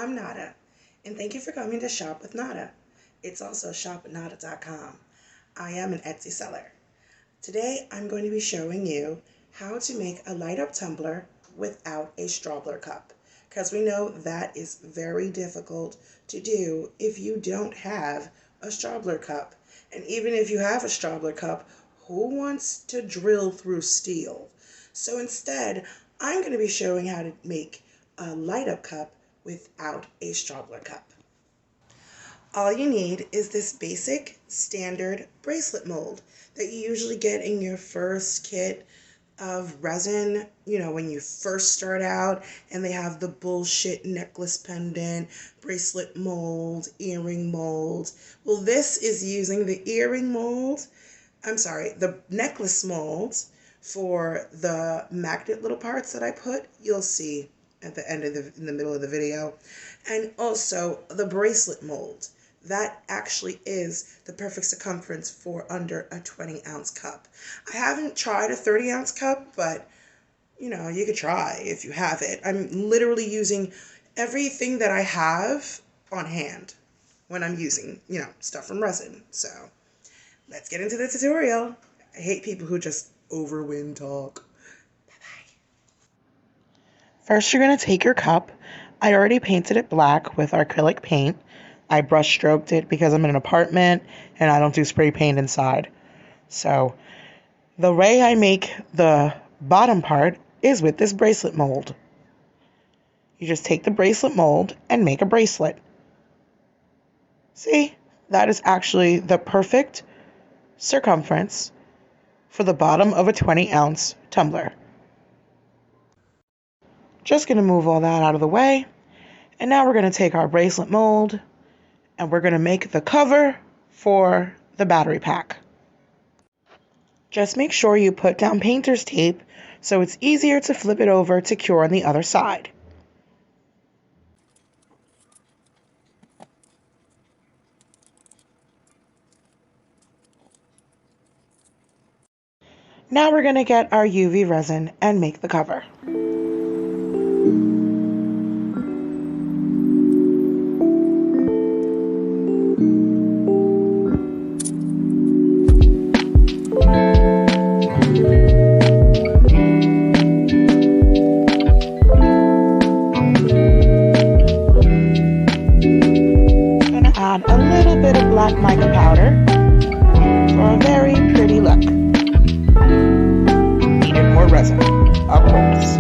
I'm Nada, and thank you for coming to Shop with Nada. It's also shopwithnada.com. I am an Etsy seller. Today I'm going to be showing you how to make a light up tumbler without a Strawbler cup, because we know that is very difficult to do if you don't have a Strawbler cup. And even if you have a Strawbler cup, who wants to drill through steel? So instead, I'm going to be showing how to make a light up cup without a Strawbler cup. All you need is this basic standard bracelet mold that you usually get in your first kit of resin, when you first start out, and they have the bullshit necklace pendant, bracelet mold, earring mold. Well, this is using the the necklace mold for the magnet little parts that I put. You'll see at the end of in the middle of the video. And also the bracelet mold. That actually is the perfect circumference for under a 20-ounce cup. I haven't tried a 30-ounce cup, but you could try if you have it. I'm literally using everything that I have on hand when I'm using, stuff from resin. So let's get into the tutorial. I hate people who just overwind talk. Bye-bye. First, you're going to take your cup. I already painted it black with acrylic paint. I brush stroked it because I'm in an apartment and I don't do spray paint inside. So the way I make the bottom part is with this bracelet mold. You just take the bracelet mold and make a bracelet. See, that is actually the perfect circumference for the bottom of a 20-ounce tumbler. Just going to move all that out of the way. And now we're going to take our bracelet mold and we're going to make the cover for the battery pack. Just make sure you put down painter's tape so it's easier to flip it over to cure on the other side. Now we're going to get our UV resin and make the cover. Add a little bit of black mica powder for a very pretty look. Needed more resin, of course.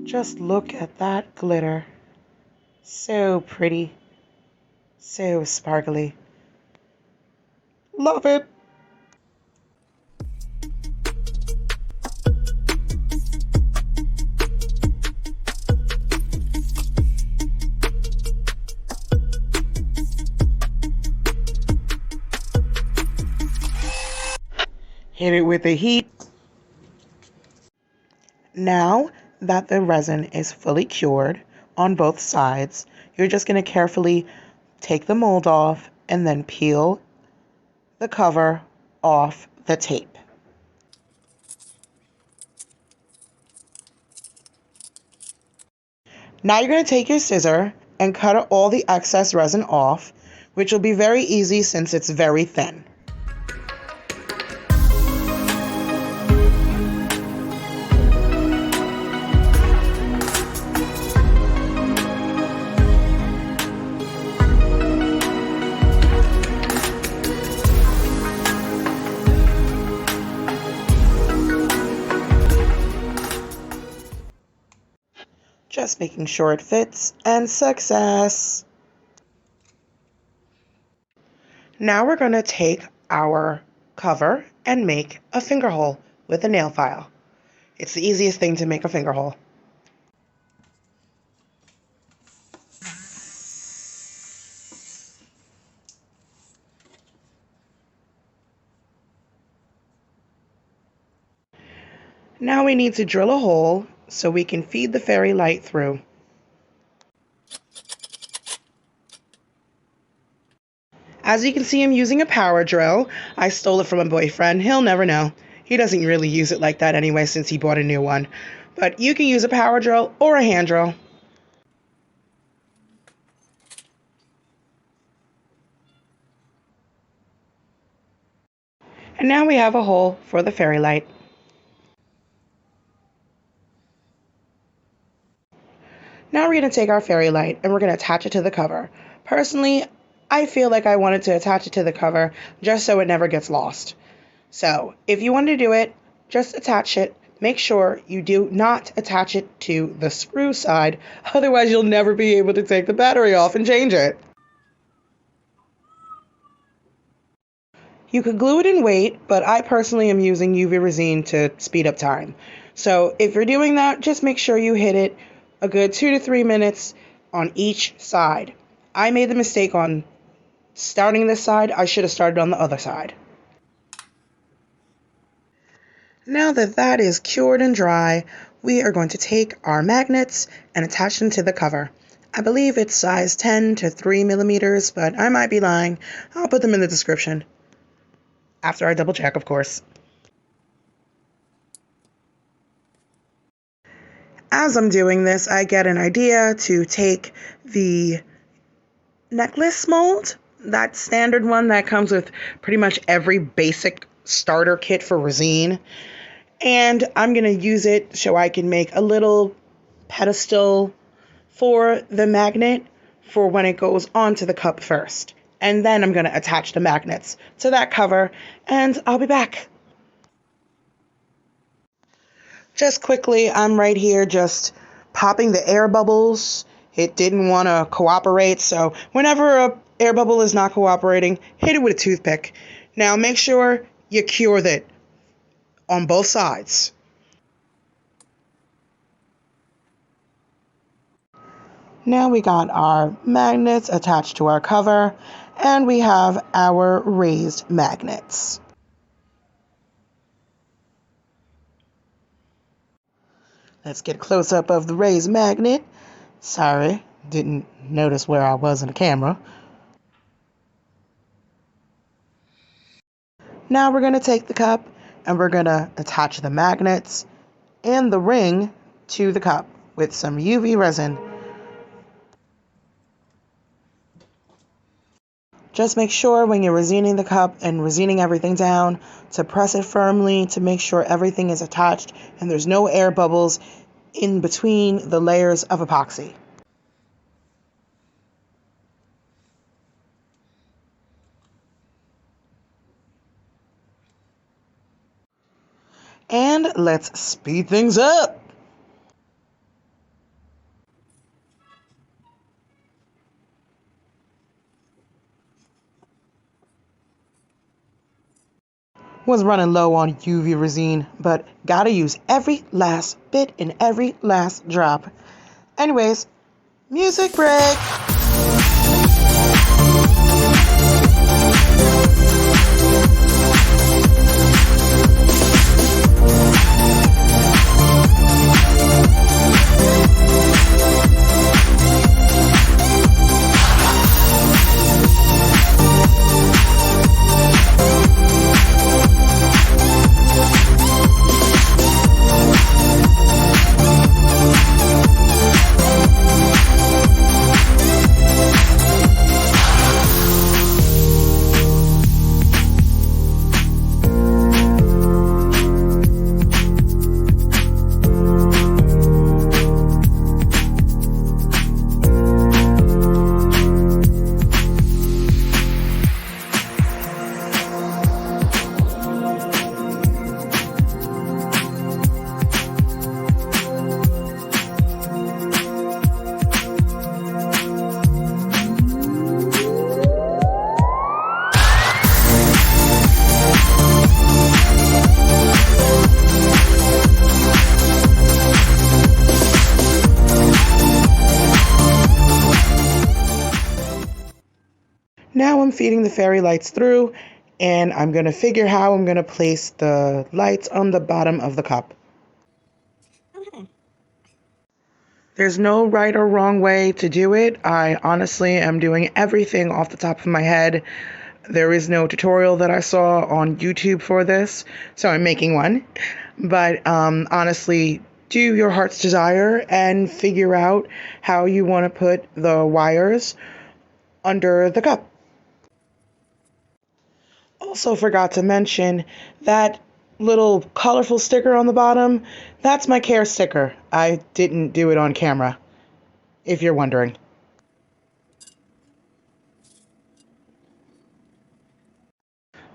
Just look at that glitter. So pretty. So sparkly. Love it. Hit it with the heat. Now that the resin is fully cured on both sides, you're just going to carefully take the mold off and then peel the cover off the tape. Now you're going to take your scissor and cut all the excess resin off, which will be very easy since it's very thin. Just making sure it fits, and success! Now we're going to take our cover and make a finger hole with a nail file. It's the easiest thing to make a finger hole. Now we need to drill a hole so we can feed the fairy light through. As you can see, I'm using a power drill. I stole it from a boyfriend. He'll never know. He doesn't really use it like that anyway since he bought a new one. But you can use a power drill or a hand drill. And now we have a hole for the fairy light. Now we're going to take our fairy light and we're going to attach it to the cover. Personally, I feel like I wanted to attach it to the cover just so it never gets lost. So if you want to do it, just attach it. Make sure you do not attach it to the screw side, otherwise you'll never be able to take the battery off and change it. You could glue it and wait, but I personally am using UV resin to speed up time. So if you're doing that, just make sure you hit it a good 2 to 3 minutes on each side. I made the mistake on starting this side. I should have started on the other side. Now that that is cured and dry, we are going to take our magnets and attach them to the cover. I believe it's size 10 to 3 millimeters, but I might be lying. I'll put them in the description. After I double check, of course. As I'm doing this, I get an idea to take the necklace mold, that standard one that comes with pretty much every basic starter kit for resin, and I'm going to use it so I can make a little pedestal for the magnet for when it goes onto the cup first. And then I'm going to attach the magnets to that cover, and I'll be back. Just quickly, I'm right here just popping the air bubbles. It didn't want to cooperate, so whenever a air bubble is not cooperating, hit it with a toothpick. Now make sure you cure it on both sides. Now we got our magnets attached to our cover, and we have our raised magnets. Let's get a close-up of the raised magnet. Sorry, didn't notice where I was in the camera. Now we're going to take the cup and we're going to attach the magnets and the ring to the cup with some UV resin. Just make sure when you're resining the cup and resining everything down to press it firmly to make sure everything is attached and there's no air bubbles in between the layers of epoxy. And let's speed things up. Was running low on UV resin, but gotta use every last bit and every last drop. Anyways, music break. Now I'm feeding the fairy lights through, and I'm going to figure how I'm going to place the lights on the bottom of the cup. There's no right or wrong way to do it. I honestly am doing everything off the top of my head. There is no tutorial that I saw on YouTube for this, so I'm making one. But honestly, do your heart's desire and figure out how you want to put the wires under the cup. Also forgot to mention that little colorful sticker on the bottom. That's my care sticker. I didn't do it on camera, if you're wondering.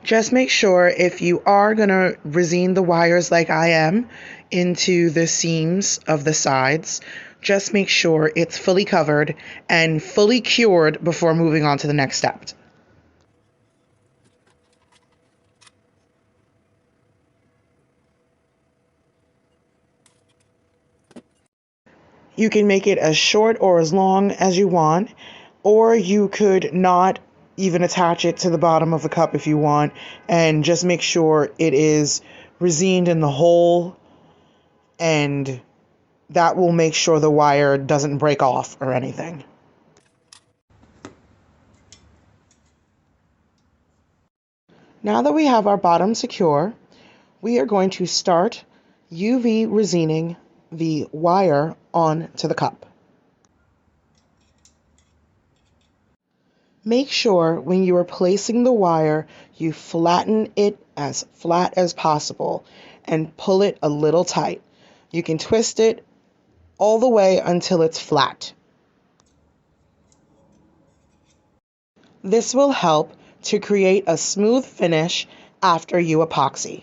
Just make sure if you are going to resin the wires like I am into the seams of the sides, just make sure it's fully covered and fully cured before moving on to the next step. You can make it as short or as long as you want, or you could not even attach it to the bottom of the cup if you want, and just make sure it is resined in the hole, and that will make sure the wire doesn't break off or anything. Now that we have our bottom secure, we are going to start UV resining the wire onto the cup. Make sure when you are placing the wire, you flatten it as flat as possible and pull it a little tight. You can twist it all the way until it's flat. This will help to create a smooth finish after you epoxy.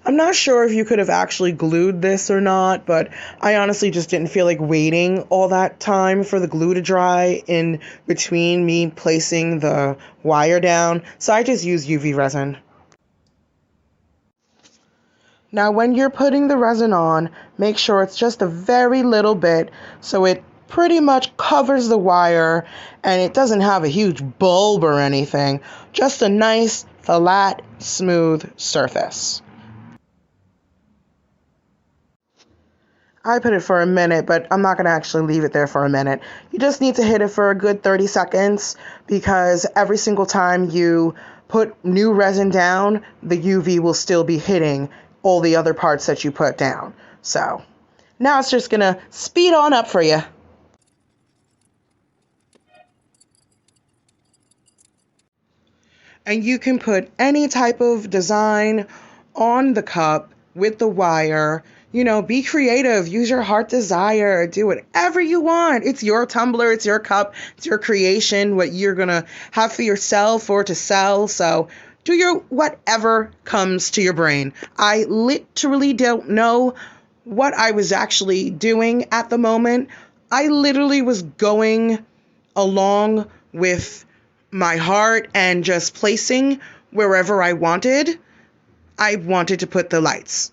I'm not sure if you could have actually glued this or not, but I honestly just didn't feel like waiting all that time for the glue to dry in between me placing the wire down, so I just used UV resin. Now when you're putting the resin on, make sure it's just a very little bit so it pretty much covers the wire and it doesn't have a huge bulb or anything, just a nice, flat, smooth surface. I put it for a minute, but I'm not going to actually leave it there for a minute. You just need to hit it for a good 30 seconds because every single time you put new resin down, the UV will still be hitting all the other parts that you put down. So now it's just going to speed on up for you. And you can put any type of design on the cup with the wire. You know, be creative, use your heart desire, do whatever you want. It's your tumbler, it's your cup, it's your creation, what you're gonna have for yourself or to sell. So do your whatever comes to your brain. I literally don't know what I was actually doing at the moment. I literally was going along with my heart and just placing wherever I wanted. I wanted to put the lights.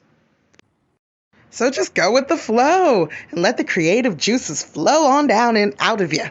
So just go with the flow and let the creative juices flow on down and out of you.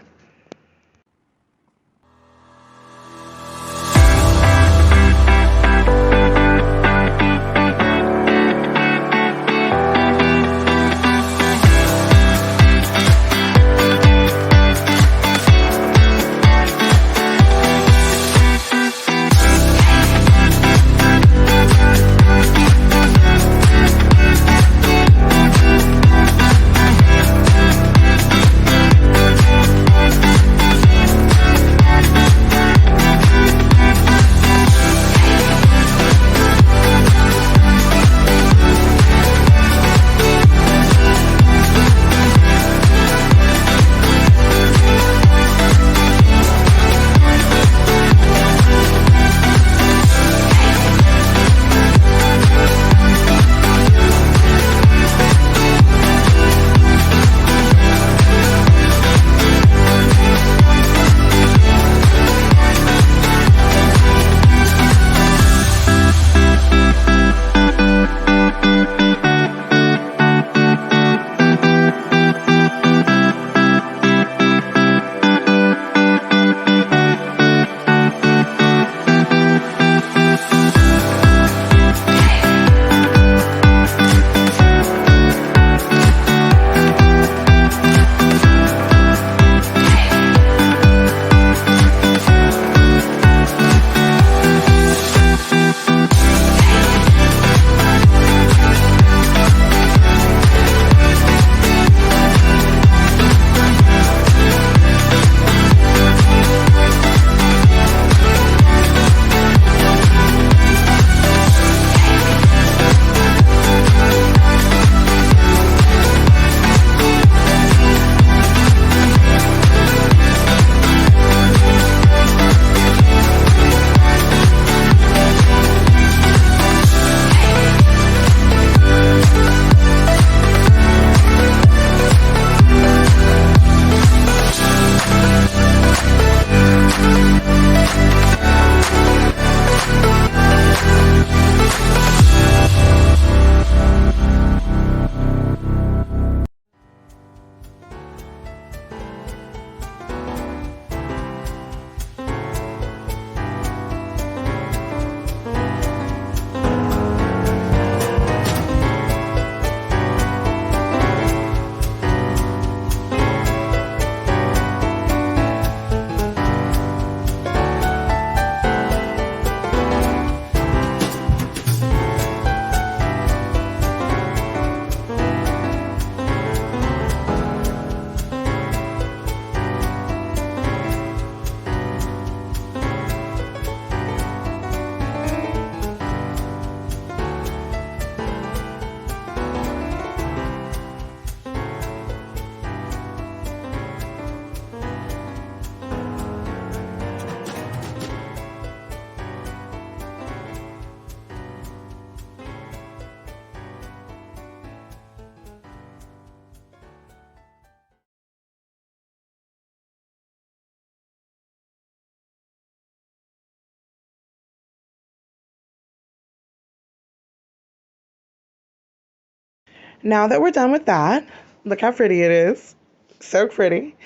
Now that we're done with that, look how pretty it is. So pretty.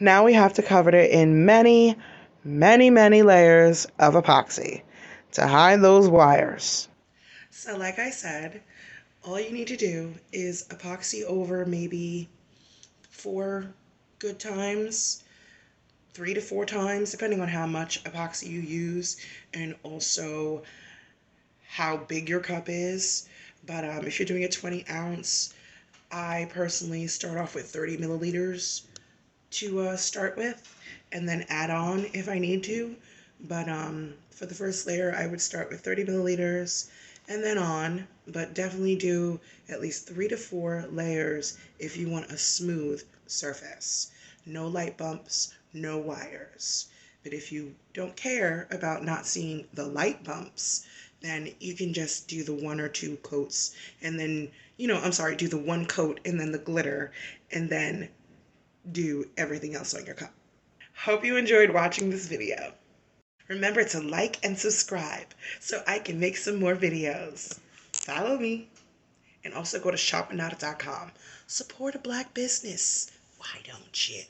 Now we have to cover it in many, many, many layers of epoxy to hide those wires. So like I said, all you need to do is epoxy over maybe 4 good times, 3 to 4 times, depending on how much epoxy you use and also how big your cup is. But if you're doing a 20 ounce, I personally start off with 30 milliliters to start with and then add on if I need to. But for the first layer, I would start with 30 milliliters and then on, but definitely do at least 3 to 4 layers if you want a smooth surface. No light bumps, no wires. But if you don't care about not seeing the light bumps, then you can just do the 1 or 2 coats and then, do the 1 coat and then the glitter and then do everything else on your cup. Hope you enjoyed watching this video. Remember to like and subscribe so I can make some more videos. Follow me and also go to shopandnada.com. Support a Black business. Why don't you?